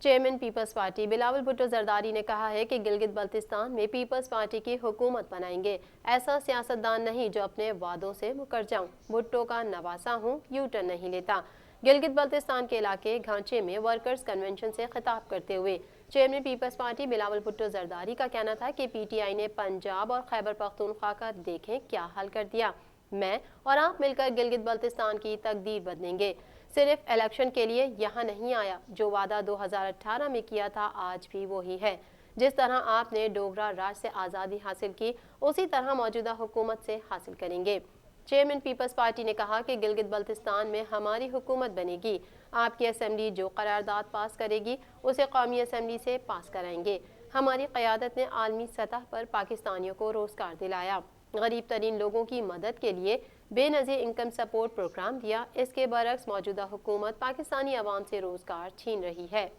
Chairman peoples party Bilawal Bhutto Zardari ने कहा है कि गिलगित बल्तिस्तान में पीपल्स पार्टी की हुकूमत बनाएंगे। ऐसा सियासतदान नहीं जो अपने वादों से मुकर जाऊं। भुट्टो का नवासा हूं, यू टर्न नहीं लेता। गिलगित बल्तिस्तान के इलाके घांचे में वर्कर्स कन्वेंशन से खिताब करते हुए chairman peoples party Bilawal Bhutto Zardari का कहना था कि पीटीआई ने पंजाब और खैबर पख्तूनख्वा का देखें क्या हाल कर दिया। मैं और आप मिलकर गिलगित बल्तिस्तान की तकदीर बदलेंगे। सिर्फ इलेक्शन के लिए यहाँ नहीं आया। जो वादा 2018 में किया था आज भी वही है। जिस तरह आपने डोगरा राज से आज़ादी हासिल की उसी तरह मौजूदा हुकूमत से हासिल करेंगे। चेयरमैन पीपल्स पार्टी ने कहा कि गिलगित बल्तिस्तान में हमारी हुकूमत बनेगी। आपकी असेंबली जो करारदाद पास करेगी उसे कौमी असेंबली से पास कराएंगे। हमारी क़यादत ने आलमी सतह पर पाकिस्तानियों को रोज़गार दिलाया, गरीब तरीन लोगों की मदद के लिए बेनज़ीर इनकम सपोर्ट प्रोग्राम दिया। इसके बरक्स मौजूदा हुकूमत पाकिस्तानी अवाम से रोज़गार छीन रही है।